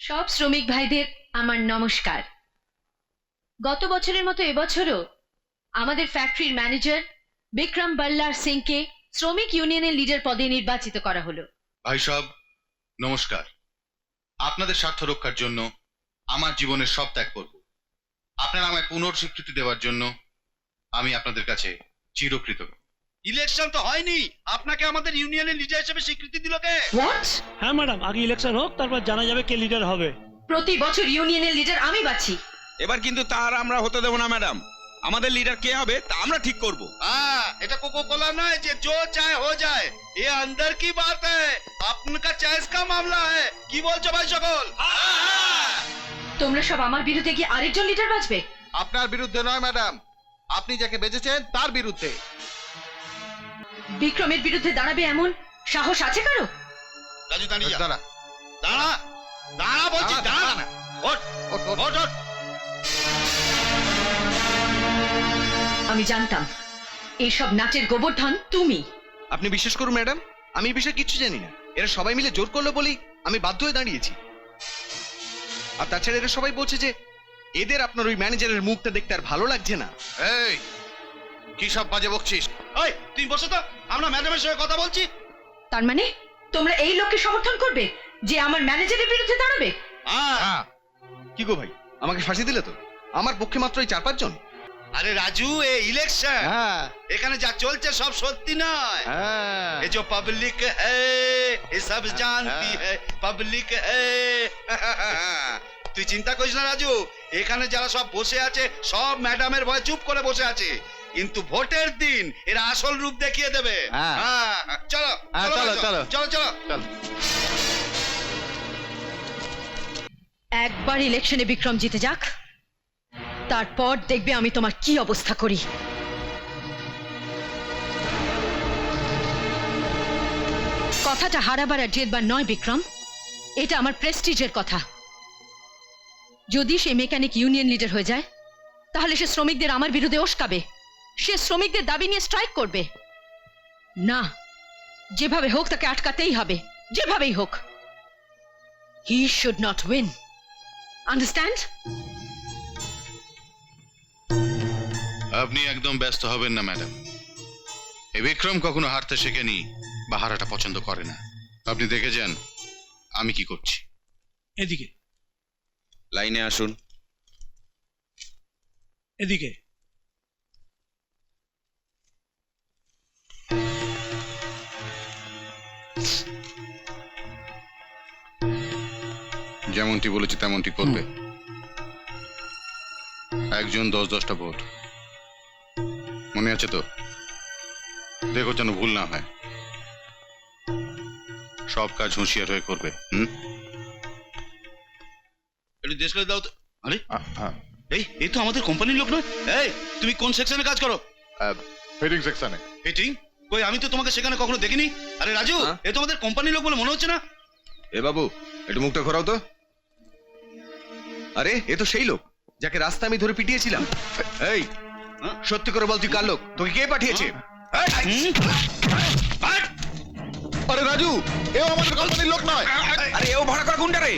সব শ্রমিক ভাইদের আমার নমস্কার। গত বছরের মতো এবছরও আমাদের ফ্যাক্টরির ম্যানেজার বিক্রম বল্লার সিংকে শ্রমিক ইউনিয়নের লিডার পদে নির্বাচিত করা হলো। ভাই সাহেব নমস্কার। আপনাদের স্বার্থ রক্ষার জন্য আমার জীবনের সব ত্যাগ করব। আপনারা আমায় পুনর্স্বীকৃতি দেওয়ার জন্য আমি আপনাদের কাছে চিরকৃতজ্ঞ। ইলেকশন তো হয়নি, আপনাকে আমাদের ইউনিয়নের লিডার হিসেবে স্বীকৃতি দিল কে? হোয়াট? হ্যাঁ ম্যাডাম, আগে ইলেকশন হোক, তারপর জানা যাবে কে লিডার হবে। প্রতি বছর ইউনিয়নের লিডার আমি বাছি। এবার কিন্তু তার আমরা হতে দেব না ম্যাডাম। আমাদের লিডার কে হবে তা আমরা ঠিক করব। এটা কোকো কোলা নয় যে जो चाहे हो जाए, ये अंदर की बात है, आपका चॉइस का मामला है। কি বলছো ভাই সকল? তোমরা সব আমার বিরুদ্ধে গিয়ে আরেকজন লিডার বাছবে? আপনার বিরুদ্ধে নয় ম্যাডাম, আপনি যাকে বেঁচেছেন তার বিরুদ্ধে। বিক্রমের বিরুদ্ধে দাঁড়াবে এমন সাহস আছে কারো? রাজু দাঁড়িয়ে যা। দাঁড়া দাঁড়া দাঁড়া বলছি, দাঁড়া না। ওঠ ওঠ, ওঠ। ওঠ ওঠ। আমি জানতাম এইসব নাচের গোবর্ধন তুমি। আপনি বিশ্বাস করুন ম্যাডাম, আমি এই বিষয়ে কিচ্ছু জানি না। এরা সবাই মিলে জোর করলো বলেই আমি বাধ্য হয়ে দাঁড়িয়েছি। আর তাছাড়া এরা সবাই বলছে যে এদের আপনার ওই ম্যানেজারের মুখটা দেখতে আর ভালো লাগছে না। এই কি সব বাজে বকছিস? ওই তুই বসো তো, আমরা ম্যাডামের সঙ্গে কথা বলছি। তার মানে তোমরা এই লোককে সমর্থন করবে যে আমার ম্যানেজারের বিরুদ্ধে দাঁড়াবে? হ্যাঁ। কি গো ভাই, আমাকে ফাঁসি দিলে তো? আমার পক্ষে মাত্র এই 4-5 জন। আরে রাজু, এ ইলেকশন, হ্যাঁ এখানে যা চলছে সব সত্যি নয়। হ্যাঁ ये जो पब्लिक है ये सब जानती है, पब्लिक है। তুই চিন্তা করিস না রাজু, এখানে যারা সব বসে আছে সব ম্যাডামের ভয়ে চুপ করে বসে আছে, কিন্তু ভোটের দিন এরা আসল রূপ দেখিয়ে দেবে। হ্যাঁ। হ্যাঁ, চলো হ্যাঁ, চলো চলো, চলো চলো। চলো চলো। একবার ইলেকশনে বিক্রম জিতে যাক, তারপর দেখবে আমি তোমার কি অবস্থা করি। কথাটা হারাবার আর জেতবার নয় বিক্রম, এটা আমার প্রেস্টিজের কথা। যদি সে মেকানিক ইউনিয়ন লিডার হয়ে যায় তাহলে সে শ্রমিকদের আমার বিরুদ্ধে উস্কাবে, সে শ্রমিকদের দাবি নিয়ে স্ট্রাইক করবে। না, যেভাবে হোক তাকে আটকাতেই হবে, যেভাবেই হোক। He should not win, understand? আপনি একদম ব্যস্ত হবেন না ম্যাডাম। এই বিক্রম কখনো হারতে শেখেনি বা হারাটা পছন্দ করে না। আপনি দেখে যান আমি কি করছি। এদিকে লাইনে আসুন। এদিকে যেমনটি বলেছি তেমনটি করবে। একজন 10-10টা ভোট, মনে আছে তো? দেখো যেন ভুল না হয়। সব কাজ হুঁশিয়ার হয়ে করবে। একটু দেশ করে দাও তো। আরে এই তো আমাদের কোম্পানির লোক নয়। এই তুমি কোন সেকশনে কাজ করো? ফিটিং সেকশনে। ফিটিং? কই, আমি তো তোমাকে সেখানে কখনো দেখিনি। আরে রাজু, এ তো আমাদের কোম্পানির লোক বলে মনে হচ্ছে না। এ বাবু, একটু মুখটা ঘোরাও তো। আরে এ তো সেই লোক যাকে রাস্তা আমি ধরে পিটিয়েছিলাম। এই সত্যি করে বল, তুই কার লোক? তোকে কে পাঠিয়েছে? আরে রাজু, এও আমাদের কোম্পানির লোক নয়। আরে এও ভাড়া করা গুন্ডা রে।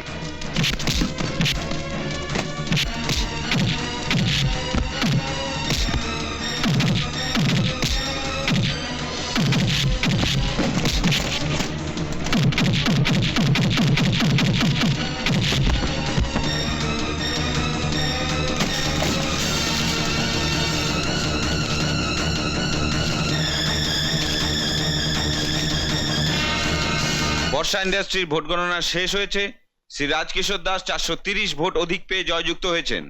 বর্ষা ইন্ডাস্ট্রির ভোট গণনা শেষ হয়েছে। শ্রী রাজকিশোর দাস 430 ভোট অধিক পেয়ে জয়যুক্ত হয়েছেন।